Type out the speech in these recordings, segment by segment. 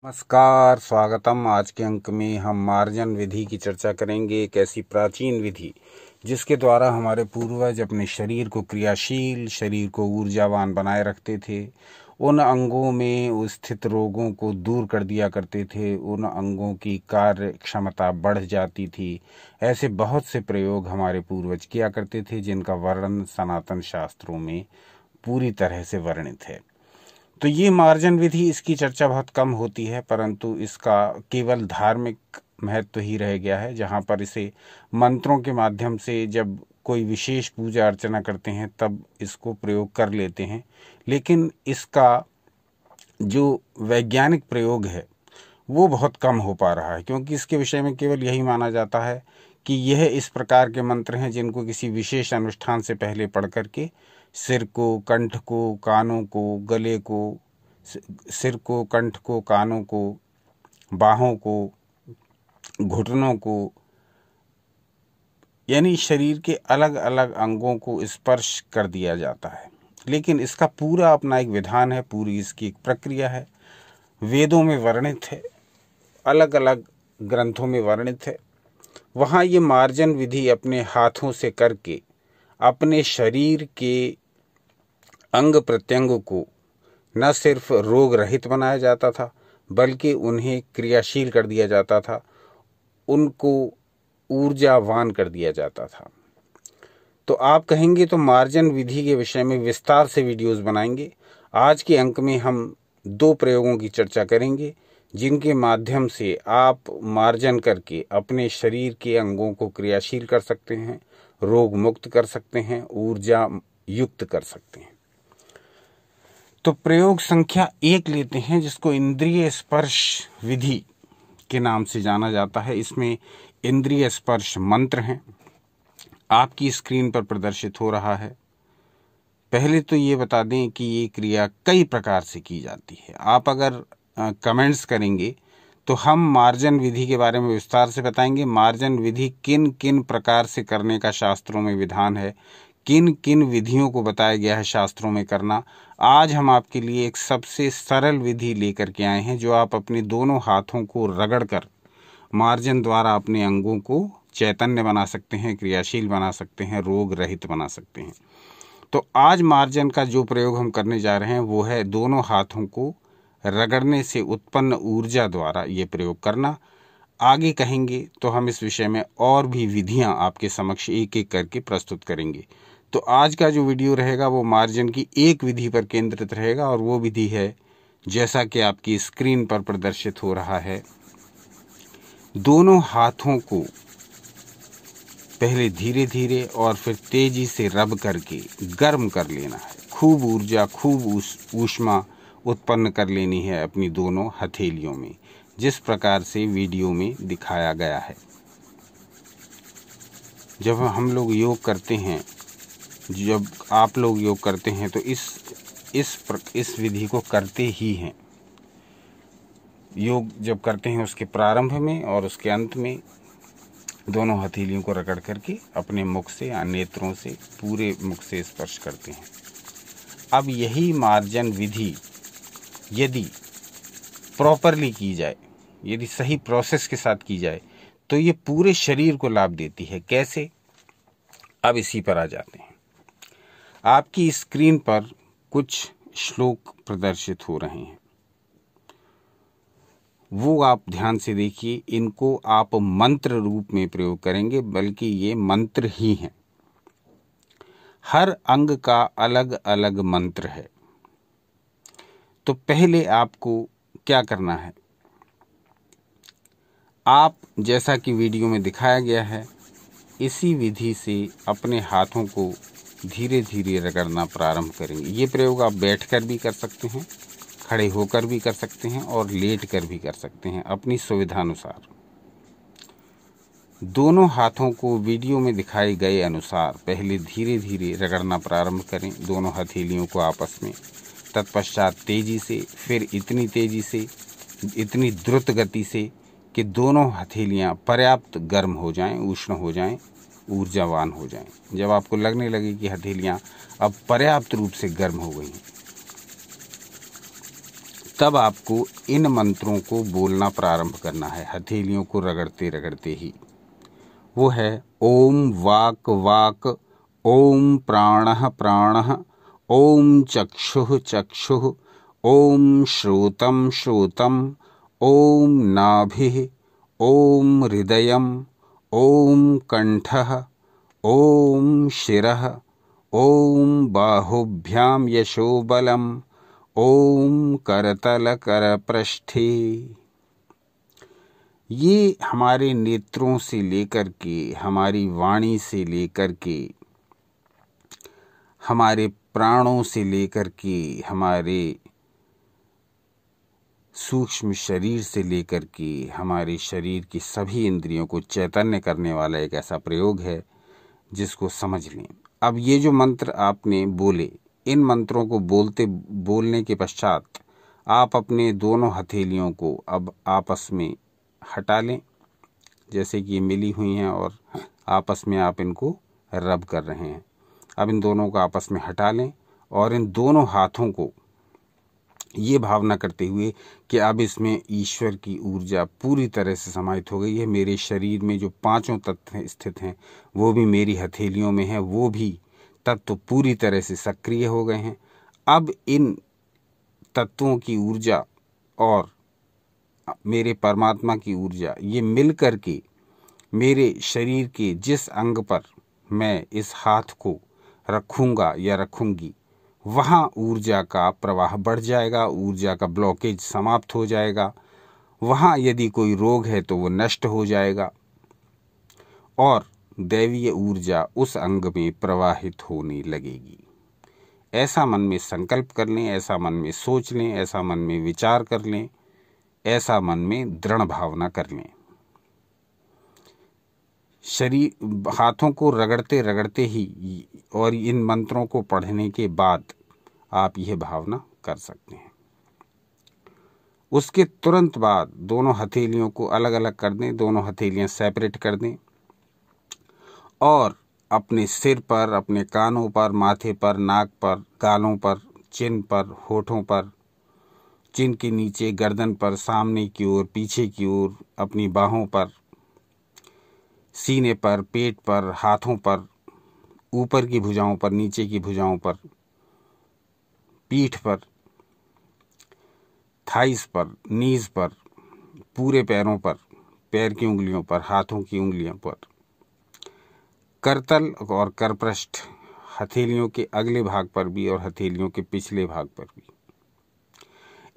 नमस्कार, स्वागतम। आज के अंक में हम मार्जन विधि की चर्चा करेंगे। एक ऐसी प्राचीन विधि जिसके द्वारा हमारे पूर्वज अपने शरीर को क्रियाशील, शरीर को ऊर्जावान बनाए रखते थे। उन अंगों में स्थित रोगों को दूर कर दिया करते थे। उन अंगों की कार्य क्षमता बढ़ जाती थी। ऐसे बहुत से प्रयोग हमारे पूर्वज किया करते थे जिनका वर्णन सनातन शास्त्रों में पूरी तरह से वर्णित है। तो ये मार्जन विधि, इसकी चर्चा बहुत कम होती है, परंतु इसका केवल धार्मिक महत्व ही रह गया है, जहाँ पर इसे मंत्रों के माध्यम से जब कोई विशेष पूजा अर्चना करते हैं तब इसको प्रयोग कर लेते हैं। लेकिन इसका जो वैज्ञानिक प्रयोग है वो बहुत कम हो पा रहा है, क्योंकि इसके विषय में केवल यही माना जाता है कि यह इस प्रकार के मंत्र हैं जिनको किसी विशेष अनुष्ठान से पहले पढ़ करके सिर को, कंठ को, कानों को, गले को, सिर को, कंठ को, कानों को, बाहों को, घुटनों को, यानी शरीर के अलग अलग अंगों को स्पर्श कर दिया जाता है। लेकिन इसका पूरा अपना एक विधान है, पूरी इसकी एक प्रक्रिया है, वेदों में वर्णित है, अलग अलग ग्रंथों में वर्णित है। वहाँ ये मार्जन विधि अपने हाथों से करके अपने शरीर के अंग प्रत्यंग को न सिर्फ रोग रहित बनाया जाता था बल्कि उन्हें क्रियाशील कर दिया जाता था, उनको ऊर्जावान कर दिया जाता था। तो आप कहेंगे तो मार्जन विधि के विषय में विस्तार से वीडियोस बनाएंगे। आज के अंक में हम 2 प्रयोगों की चर्चा करेंगे जिनके माध्यम से आप मार्जन करके अपने शरीर के अंगों को क्रियाशील कर सकते हैं, रोग मुक्त कर सकते हैं, ऊर्जा युक्त कर सकते हैं। तो प्रयोग संख्या 1 लेते हैं, जिसको इंद्रिय स्पर्श विधि के नाम से जाना जाता है। इसमें इंद्रिय स्पर्श मंत्र हैं, आपकी स्क्रीन पर प्रदर्शित हो रहा है। पहले तो ये बता दें कि ये क्रिया कई प्रकार से की जाती है। आप अगर कमेंट्स करेंगे तो हम मार्जन विधि के बारे में विस्तार से बताएंगे। मार्जन विधि किन किन प्रकार से करने का शास्त्रों में विधान है, किन किन विधियों को बताया गया है शास्त्रों में करना। आज हम आपके लिए एक सबसे सरल विधि लेकर के आए हैं, जो आप अपने दोनों हाथों को रगड़कर मार्जन द्वारा अपने अंगों को चैतन्य बना सकते हैं, क्रियाशील बना सकते हैं, रोग रहित बना सकते हैं। तो आज मार्जन का जो प्रयोग हम करने जा रहे हैं वो है दोनों हाथों को रगड़ने से उत्पन्न ऊर्जा द्वारा ये प्रयोग करना। आगे कहेंगे तो हम इस विषय में और भी विधियां आपके समक्ष एक एक करके प्रस्तुत करेंगे। तो आज का जो वीडियो रहेगा वो मार्जन की एक विधि पर केंद्रित रहेगा, और वो विधि है जैसा कि आपकी स्क्रीन पर प्रदर्शित हो रहा है। दोनों हाथों को पहले धीरे धीरे और फिर तेजी से रब करके गर्म कर लेना है। खूब ऊर्जा, खूब ऊष्मा उत्पन्न कर लेनी है अपनी दोनों हथेलियों में, जिस प्रकार से वीडियो में दिखाया गया है। जब हम लोग योग करते हैं, जब आप लोग योग करते हैं तो इस विधि को करते ही हैं। योग जब करते हैं उसके प्रारंभ में और उसके अंत में दोनों हथेलियों को रगड़ करके अपने मुख से या नेत्रों से, पूरे मुख से स्पर्श करते हैं। अब यही मार्जन विधि यदि प्रॉपरली की जाए, यदि सही प्रोसेस के साथ की जाए, तो ये पूरे शरीर को लाभ देती है। कैसे? अब इसी पर आ जाते हैं। आपकी स्क्रीन पर कुछ श्लोक प्रदर्शित हो रहे हैं, वो आप ध्यान से देखिए। इनको आप मंत्र रूप में प्रयोग करेंगे, बल्कि ये मंत्र ही हैं। हर अंग का अलग अलग मंत्र है। तो पहले आपको क्या करना है, आप जैसा कि वीडियो में दिखाया गया है इसी विधि से अपने हाथों को धीरे धीरे रगड़ना प्रारंभ करेंगे। ये प्रयोग आप बैठकर भी कर सकते हैं, खड़े होकर भी कर सकते हैं और लेट कर भी कर सकते हैं, अपनी सुविधानुसार। दोनों हाथों को वीडियो में दिखाए गए अनुसार पहले धीरे धीरे रगड़ना प्रारंभ करें, दोनों हथेलियों को आपस में। तत्पश्चात तेजी से, फिर इतनी तेजी से, इतनी द्रुत गति से कि दोनों हथेलियां पर्याप्त गर्म हो जाएं, उष्ण हो जाएं, ऊर्जावान हो जाएं। जब आपको लगने लगे कि हथेलियां अब पर्याप्त रूप से गर्म हो गई हैं, तब आपको इन मंत्रों को बोलना प्रारंभ करना है, हथेलियों को रगड़ते रगड़ते ही। वो है ओम वाक वाक, ओम प्राणः प्राणः, ओम चक्षुः चक्षुः, ओम श्रोतं श्रोतं, ओम नाभिः, ओम हृदयम्, ओम कंठः, ओम शिरः, ओम बाहुभ्याम यशोबलम्, ओम करतल करपृष्ठे। ये हमारे नेत्रों से लेकर के, हमारी वाणी से लेकर के, हमारे प्राणों से लेकर के, हमारे सूक्ष्म शरीर से लेकर के, हमारे शरीर की सभी इंद्रियों को चैतन्य करने वाला एक ऐसा प्रयोग है जिसको समझ लें। अब ये जो मंत्र आपने बोले, इन मंत्रों को बोलने के पश्चात आप अपने दोनों हथेलियों को अब आपस में हटा लें, जैसे कि ये मिली हुई हैं और आपस में आप इनको रब कर रहे हैं। अब इन दोनों को आपस में हटा लें और इन दोनों हाथों को ये भावना करते हुए कि अब इसमें ईश्वर की ऊर्जा पूरी तरह से समाहित हो गई है। मेरे शरीर में जो पांचों तत्व स्थित हैं वो भी मेरी हथेलियों में है, वो भी तत्व पूरी तरह से सक्रिय हो गए हैं। अब इन तत्वों की ऊर्जा और मेरे परमात्मा की ऊर्जा ये मिल कर के मेरे शरीर के जिस अंग पर मैं इस हाथ को रखूँगा या रखूँगी, वहाँ ऊर्जा का प्रवाह बढ़ जाएगा, ऊर्जा का ब्लॉकेज समाप्त हो जाएगा। वहाँ यदि कोई रोग है तो वो नष्ट हो जाएगा और दैवीय ऊर्जा उस अंग में प्रवाहित होने लगेगी। ऐसा मन में संकल्प कर लें, ऐसा मन में सोच लें, ऐसा मन में विचार कर लें, ऐसा मन में दृढ़ भावना कर लें। शरीर हाथों को रगड़ते रगड़ते ही और इन मंत्रों को पढ़ने के बाद आप यह भावना कर सकते हैं। उसके तुरंत बाद दोनों हथेलियों को अलग अलग कर दें, दोनों हथेलियां सेपरेट कर दें और अपने सिर पर, अपने कानों पर, माथे पर, नाक पर, गालों पर, चिन पर, होठों पर, चिन के नीचे, गर्दन पर, सामने की ओर, पीछे की ओर, अपनी बाहों पर, सीने पर, पेट पर, हाथों पर, ऊपर की भुजाओं पर, नीचे की भुजाओं पर, पीठ पर, थाइस पर, नीज पर, पूरे पैरों पर, पैर की उंगलियों पर, हाथों की उंगलियों पर, करतल और करपृष्ठ, हथेलियों के अगले भाग पर भी और हथेलियों के पिछले भाग पर भी।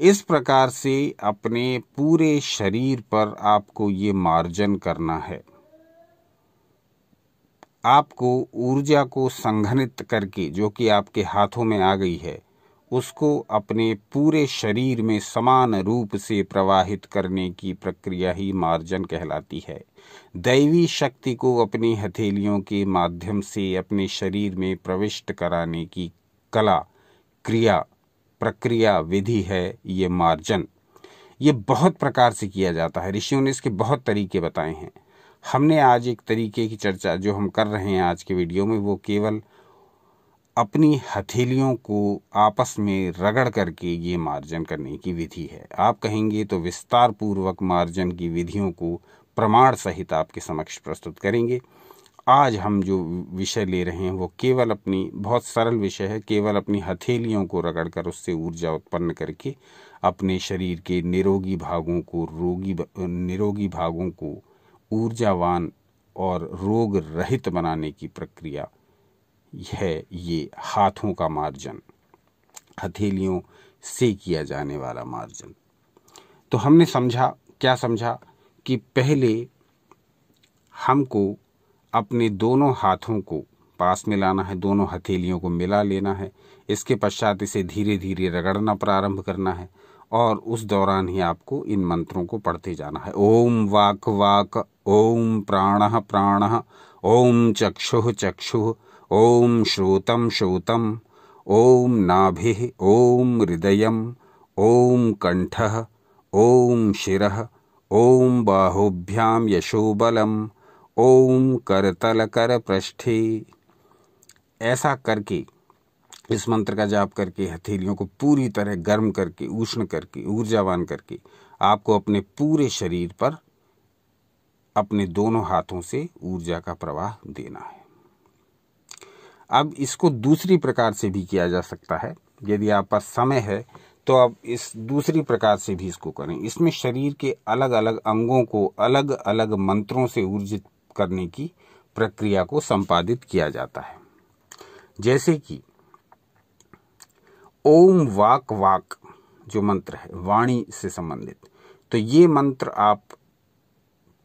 इस प्रकार से अपने पूरे शरीर पर आपको ये मार्जन करना है। आपको ऊर्जा को संघनित करके, जो कि आपके हाथों में आ गई है, उसको अपने पूरे शरीर में समान रूप से प्रवाहित करने की प्रक्रिया ही मार्जन कहलाती है। दैवी शक्ति को अपनी हथेलियों के माध्यम से अपने शरीर में प्रविष्ट कराने की कला, क्रिया, प्रक्रिया, विधि है ये मार्जन। ये बहुत प्रकार से किया जाता है। ऋषियों ने इसके बहुत तरीके बताए हैं। हमने आज एक तरीके की चर्चा जो हम कर रहे हैं आज के वीडियो में, वो केवल अपनी हथेलियों को आपस में रगड़ करके ये मार्जन करने की विधि है। आप कहेंगे तो विस्तार पूर्वक मार्जन की विधियों को प्रमाण सहित आपके समक्ष प्रस्तुत करेंगे। आज हम जो विषय ले रहे हैं वो केवल अपनी, बहुत सरल विषय है, केवल अपनी हथेलियों को रगड़कर उससे ऊर्जा उत्पन्न करके अपने शरीर के निरोगी भागों को ऊर्जावान और रोग रहित बनाने की प्रक्रिया है ये हाथों का मार्जन, हथेलियों से किया जाने वाला मार्जन। तो हमने क्या समझा कि पहले हमको अपने दोनों हाथों को पास में लाना है, दोनों हथेलियों को मिला लेना है। इसके पश्चात इसे धीरे धीरे रगड़ना प्रारंभ करना है और उस दौरान ही आपको इन मंत्रों को पढ़ते जाना है। ओम वाक वाक, ओम प्राणः प्राणः, ओम चक्षुः चक्षुः, ओम श्रोतं श्रोतं, ओम नाभिः, ओम हृदयम्, ओम कंठः, ओम शिरः, ओम बाहुभ्याम यशोबलम्, ओम करतल करपृष्ठे। ऐसा करके इस मंत्र का जाप करके हथेलियों को पूरी तरह गर्म करके, उष्ण करके, ऊर्जावान करके आपको अपने पूरे शरीर पर अपने दोनों हाथों से ऊर्जा का प्रवाह देना है। अब इसको दूसरी प्रकार से भी किया जा सकता है। यदि आप पास समय है तो आप इस दूसरी प्रकार से भी इसको करें। इसमें शरीर के अलग अलग अंगों को अलग अलग मंत्रों से ऊर्जित करने की प्रक्रिया को संपादित किया जाता है। जैसे कि ओम वाक वाक जो मंत्र है वाणी से संबंधित, तो ये मंत्र आप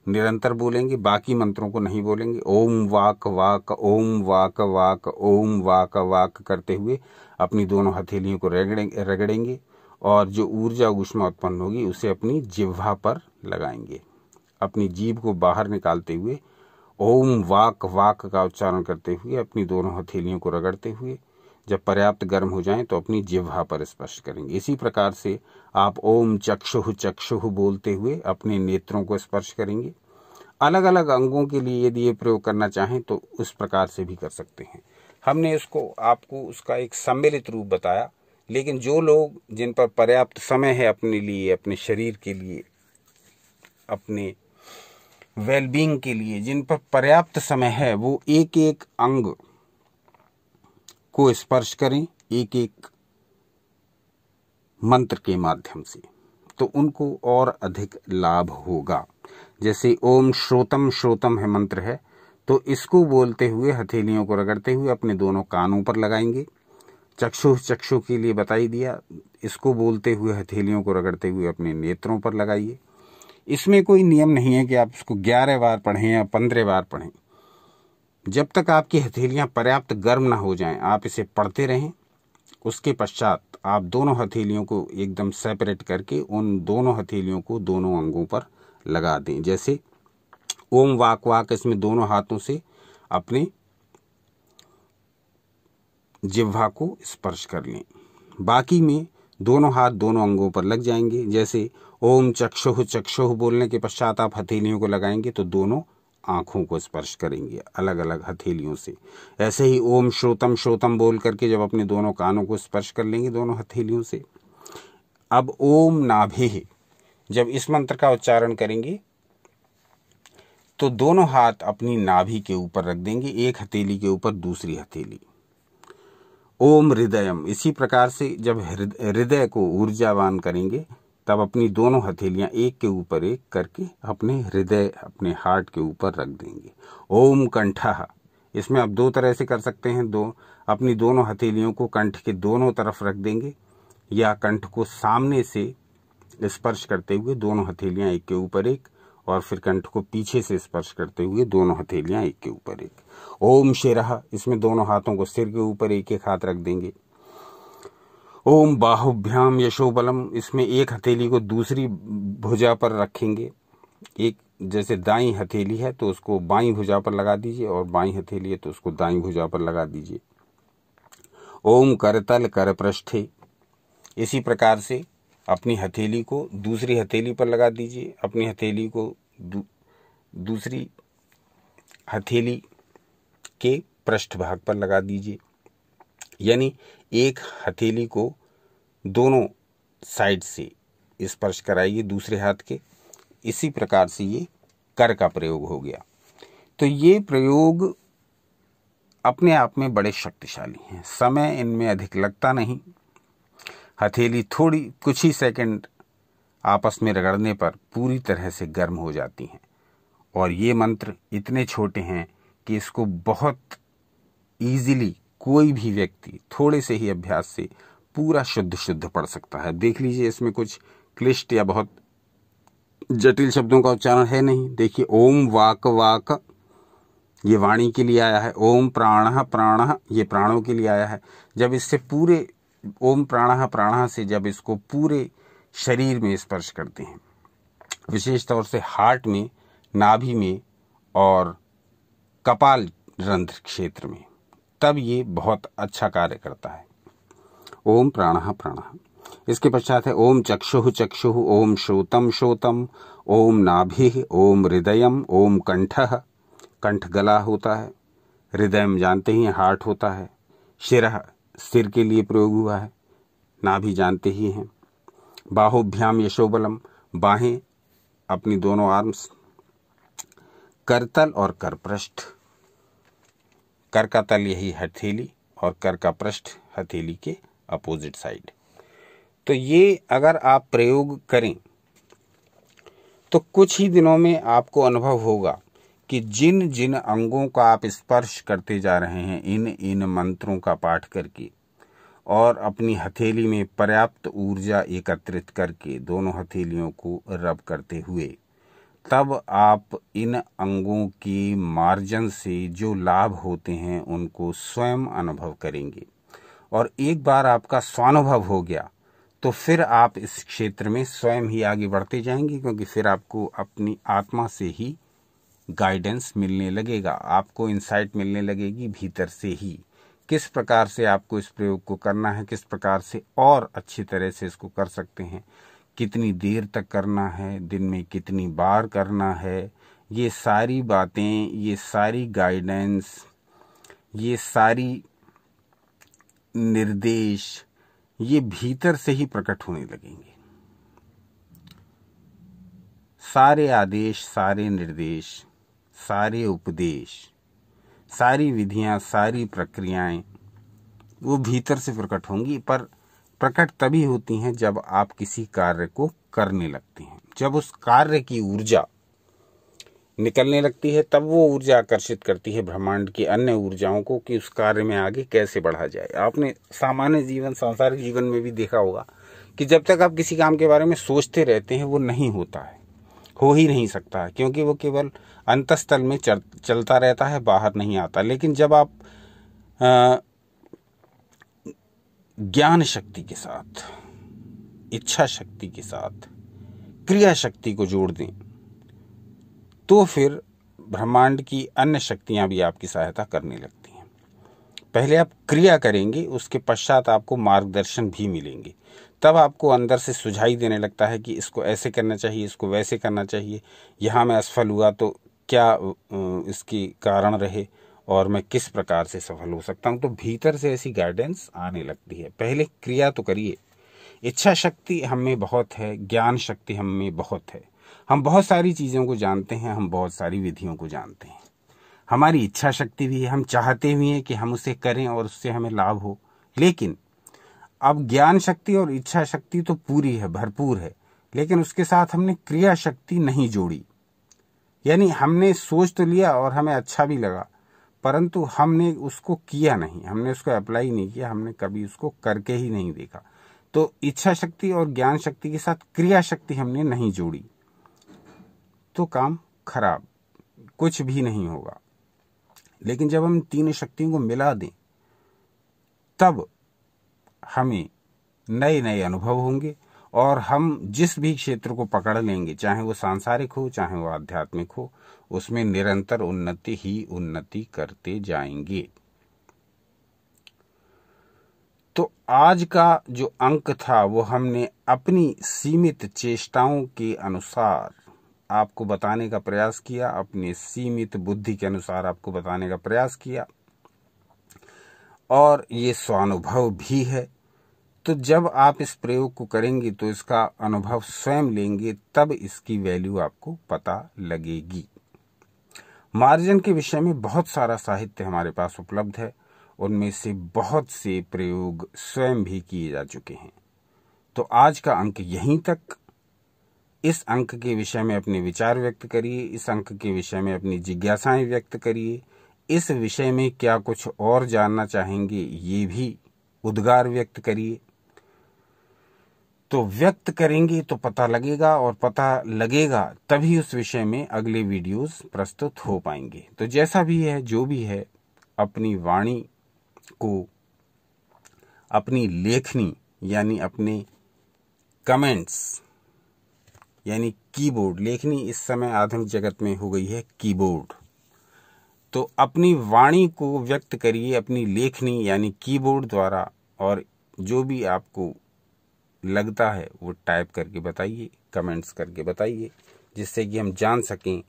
निरंतर बोलेंगे, बाकी मंत्रों को नहीं बोलेंगे। ओम वाक वाक, ओम वाक वाक, ओम वाक वाक करते हुए अपनी दोनों हथेलियों को रगड़ेंगे और जो ऊर्जा ऊष्मा उत्पन्न होगी उसे अपनी जिह्वा पर लगाएंगे। अपनी जीभ को बाहर निकालते हुए ओम वाक वाक का उच्चारण करते हुए अपनी दोनों हथेलियों को रगड़ते हुए जब पर्याप्त गर्म हो जाएं तो अपनी जिह्वा पर स्पर्श करेंगे। इसी प्रकार से आप ओम चक्षुः चक्षुः बोलते हुए अपने नेत्रों को स्पर्श करेंगे। अलग अलग अंगों के लिए यदि ये प्रयोग करना चाहें तो उस प्रकार से भी कर सकते हैं। हमने इसको आपको उसका एक सम्मिलित रूप बताया, लेकिन जो लोग जिन पर पर्याप्त समय है अपने लिए, अपने शरीर के लिए, अपने वेलबींग के लिए, जिन पर पर्याप्त समय है, वो एक एक अंग को स्पर्श करें एक एक मंत्र के माध्यम से, तो उनको और अधिक लाभ होगा। जैसे ओम श्रोतम, श्रोतम है मंत्र है, तो इसको बोलते हुए हथेलियों को रगड़ते हुए अपने दोनों कानों पर लगाएंगे। चक्षु, चक्षु के लिए बता ही दिया, इसको बोलते हुए हथेलियों को रगड़ते हुए अपने नेत्रों पर लगाइए। इसमें कोई नियम नहीं है कि आप इसको 11 बार पढ़ें या 15 बार पढ़ें। जब तक आपकी हथेलियां पर्याप्त गर्म ना हो जाएं, आप इसे पढ़ते रहें। उसके पश्चात आप दोनों हथेलियों को एकदम सेपरेट करके उन दोनों हथेलियों को दोनों अंगों पर लगा दें। जैसे ओम वाक वाक, इसमें दोनों हाथों से अपने जिह्वा को स्पर्श कर लें। बाकी में दोनों हाथ दोनों अंगों पर लग जाएंगे। जैसे ओम चक्षुः चक्षुः बोलने के पश्चात आप हथेलियों को लगाएंगे तो दोनों आंखों को स्पर्श करेंगे अलग अलग हथेलियों से। ऐसे ही ओम श्रोतम, श्रोतम बोल करके जब अपने दोनों कानों को स्पर्श कर लेंगे दोनों हथेलियों से। अब ओम नाभिः, जब इस मंत्र का उच्चारण करेंगे तो दोनों हाथ अपनी नाभि के ऊपर रख देंगे, एक हथेली के ऊपर दूसरी हथेली। ओम हृदयम, इसी प्रकार से जब हृदय को ऊर्जावान करेंगे तब अपनी दोनों हथेलियां एक के ऊपर एक करके अपने हृदय, अपने हार्ट के ऊपर रख देंगे। ओम कंठः, इसमें आप दो तरह से कर सकते हैं। अपनी दोनों हथेलियों को कंठ के दोनों तरफ रख देंगे या कंठ को सामने से स्पर्श करते हुए दोनों हथेलियां एक के ऊपर एक, और फिर कंठ को पीछे से स्पर्श करते हुए दोनों हथेलियां एक के ऊपर एक। ओम शिरः, इसमें दोनों हाथों को सिर के ऊपर एक एक हाथ रख देंगे। ओम बाहुभ्याम यशोबलम, इसमें एक हथेली को दूसरी भुजा पर रखेंगे। एक जैसे दाईं हथेली है तो उसको बाईं भुजा पर लगा दीजिए और बाईं हथेली है तो उसको दाईं भुजा पर लगा दीजिए। ओम करतल करपृष्ठे, इसी प्रकार से अपनी हथेली को दूसरी हथेली पर लगा दीजिए, अपनी हथेली को दूसरी हथेली के पृष्ठ भाग पर लगा दीजिए। यानी एक हथेली को दोनों साइड से स्पर्श कराइए दूसरे हाथ के। इसी प्रकार से ये कर का प्रयोग हो गया। तो ये प्रयोग अपने आप में बड़े शक्तिशाली हैं। समय इनमें अधिक लगता नहीं। हथेली थोड़ी कुछ ही सेकंड आपस में रगड़ने पर पूरी तरह से गर्म हो जाती हैं। और ये मंत्र इतने छोटे हैं कि इसको बहुत इजीली कोई भी व्यक्ति थोड़े से ही अभ्यास से पूरा शुद्ध पढ़ सकता है। देख लीजिए, इसमें कुछ क्लिष्ट या बहुत जटिल शब्दों का उच्चारण है नहीं। देखिए, ओम वाक वाक ये वाणी के लिए आया है। ओम प्राणः प्राणः ये प्राणों के लिए आया है। जब इससे पूरे ओम प्राणः प्राणः से जब इसको पूरे शरीर में स्पर्श करते हैं, विशेष तौर से हार्ट में, नाभि में और कपाल रंध्र क्षेत्र में, तब ये बहुत अच्छा कार्य करता है। ओम प्राणः प्राणः। इसके पश्चात है ओम चक्षुः चक्षुः, ओम श्रोतम श्रोतम, ओम नाभिः, ओम हृदयम, ओम कंठः, कंठ गला होता है, हृदयम जानते ही हार्ट होता है, शिरः सिर के लिए प्रयोग हुआ है, नाभि जानते ही हैं। बाहुभ्याम यशोबलम, बाहें अपनी दोनों आर्म्स। करतल और करपृष्ठ, कर का तल यही हथेली और कर का पृष्ठ हथेली के अपोजिट साइड। तो ये अगर आप प्रयोग करें तो कुछ ही दिनों में आपको अनुभव होगा कि जिन जिन अंगों का आप स्पर्श करते जा रहे हैं इन मंत्रों का पाठ करके और अपनी हथेली में पर्याप्त ऊर्जा एकत्रित करके दोनों हथेलियों को रब करते हुए, तब आप इन अंगों के मार्जन से जो लाभ होते हैं उनको स्वयं अनुभव करेंगे। और एक बार आपका स्वानुभव हो गया तो फिर आप इस क्षेत्र में स्वयं ही आगे बढ़ते जाएंगे, क्योंकि फिर आपको अपनी आत्मा से ही गाइडेंस मिलने लगेगा, आपको इंसाइट मिलने लगेगी भीतर से ही, किस प्रकार से आपको इस प्रयोग को करना है, किस प्रकार से और अच्छी तरह से इसको कर सकते हैं, कितनी देर तक करना है, दिन में कितनी बार करना है। ये सारी बातें, ये सारी गाइडेंस, ये सारी निर्देश ये भीतर से ही प्रकट होने लगेंगे। सारे आदेश, सारे निर्देश, सारे उपदेश, सारी विधियां, सारी प्रक्रियाएं वो भीतर से प्रकट होंगी। पर प्रकट तभी होती हैं जब आप किसी कार्य को करने लगते हैं, जब उस कार्य की ऊर्जा निकलने लगती है, तब वो ऊर्जा आकर्षित करती है ब्रह्मांड की अन्य ऊर्जाओं को कि उस कार्य में आगे कैसे बढ़ा जाए। आपने सामान्य जीवन, सांसारिक जीवन में भी देखा होगा कि जब तक आप किसी काम के बारे में सोचते रहते हैं वो नहीं होता है, हो ही नहीं सकता है, क्योंकि वो केवल अंतस्थल में चलता रहता है, बाहर नहीं आता। लेकिन जब आप ज्ञान शक्ति के साथ, इच्छा शक्ति के साथ क्रिया शक्ति को जोड़ दें तो फिर ब्रह्मांड की अन्य शक्तियां भी आपकी सहायता करने लगती हैं। पहले आप क्रिया करेंगे, उसके पश्चात आपको मार्गदर्शन भी मिलेंगे, तब आपको अंदर से सुझाई देने लगता है कि इसको ऐसे करना चाहिए, इसको वैसे करना चाहिए, यहाँ मैं असफल हुआ तो क्या इसकी कारण रहे और मैं किस प्रकार से सफल हो सकता हूँ। तो भीतर से ऐसी गाइडेंस आने लगती है। पहले क्रिया तो करिए। इच्छा शक्ति हम में बहुत है, ज्ञान शक्ति हम में बहुत है, हम बहुत सारी चीज़ों को जानते हैं, हम बहुत सारी विधियों को जानते हैं, हमारी इच्छा शक्ति भी है, हम चाहते भी हैं कि हम उसे करें और उससे हमें लाभ हो। लेकिन अब ज्ञान शक्ति और इच्छा शक्ति तो पूरी है, भरपूर है, लेकिन उसके साथ हमने क्रिया शक्ति नहीं जोड़ी। यानी हमने सोच तो लिया और हमें अच्छा भी लगा, परंतु हमने उसको किया नहीं, हमने उसको अप्लाई नहीं किया, हमने कभी उसको करके ही नहीं देखा। तो इच्छा शक्ति और ज्ञान शक्ति के साथ क्रिया शक्ति हमने नहीं जोड़ी तो काम खराब, कुछ भी नहीं होगा। लेकिन जब हम तीनों शक्तियों को मिला दें तब हमें नए नए अनुभव होंगे और हम जिस भी क्षेत्र को पकड़ लेंगे, चाहे वो सांसारिक हो चाहे वो आध्यात्मिक हो, उसमें निरंतर उन्नति ही उन्नति करते जाएंगे। तो आज का जो अंक था वो हमने अपनी सीमित चेष्टाओं के अनुसार आपको बताने का प्रयास किया, अपनी सीमित बुद्धि के अनुसार आपको बताने का प्रयास किया, और ये स्वानुभव भी है। तो जब आप इस प्रयोग को करेंगे तो इसका अनुभव स्वयं लेंगे, तब इसकी वैल्यू आपको पता लगेगी। मार्जन के विषय में बहुत सारा साहित्य हमारे पास उपलब्ध है, उनमें से बहुत से प्रयोग स्वयं भी किए जा चुके हैं। तो आज का अंक यहीं तक। इस अंक के विषय में अपने विचार व्यक्त करिए, इस अंक के विषय में अपनी जिज्ञासाएं व्यक्त करिए, इस विषय में क्या कुछ और जानना चाहेंगे ये भी उद्गार व्यक्त करिए। तो व्यक्त करेंगे तो पता लगेगा, और पता लगेगा तभी उस विषय में अगले वीडियोस प्रस्तुत हो पाएंगे। तो जैसा भी है, जो भी है, अपनी वाणी को, अपनी लेखनी यानी अपने कमेंट्स यानी कीबोर्ड, लेखनी इस समय आधुनिक जगत में हो गई है कीबोर्ड, तो अपनी वाणी को व्यक्त करिए अपनी लेखनी यानी कीबोर्ड द्वारा, और जो भी आपको लगता है वो टाइप करके बताइए, कमेंट्स करके बताइए, जिससे कि हम जान सकें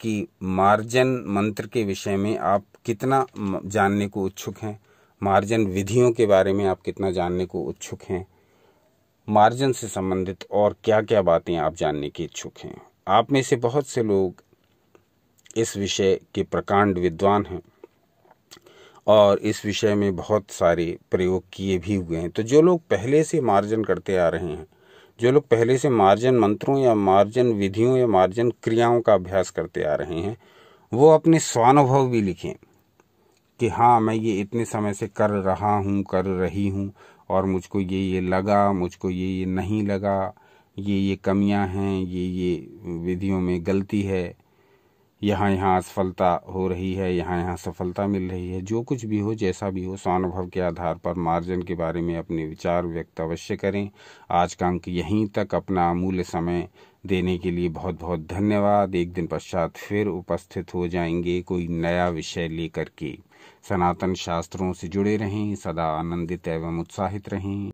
कि मार्जन मंत्र के विषय में आप कितना जानने को इच्छुक हैं मार्जन विधियों के बारे में आप कितना जानने को इच्छुक हैं, मार्जन से संबंधित और क्या क्या बातें आप जानने के इच्छुक हैं। आप में से बहुत से लोग इस विषय के प्रकांड विद्वान हैं और इस विषय में बहुत सारे प्रयोग किए भी हुए हैं। तो जो लोग पहले से मार्जन करते आ रहे हैं, जो लोग पहले से मार्जन मंत्रों या मार्जन विधियों या मार्जन क्रियाओं का अभ्यास करते आ रहे हैं, वो अपने स्वानुभव भी लिखें कि हाँ, मैं ये इतने समय से कर रहा हूँ, कर रही हूँ, और मुझको ये लगा, मुझको ये नहीं लगा, ये कमियां हैं, ये विधियों में गलती है, यहाँ असफलता हो रही है, यहाँ सफलता मिल रही है। जो कुछ भी हो, जैसा भी हो, स्वानुभव के आधार पर मार्जन के बारे में अपने विचार व्यक्त अवश्य करें। आज का अंक यहीं तक। अपना अमूल्य समय देने के लिए बहुत बहुत धन्यवाद। एक दिन पश्चात फिर उपस्थित हो जाएंगे कोई नया विषय लेकर के। सनातन शास्त्रों से जुड़े रहें, सदा आनंदित एवं उत्साहित रहें।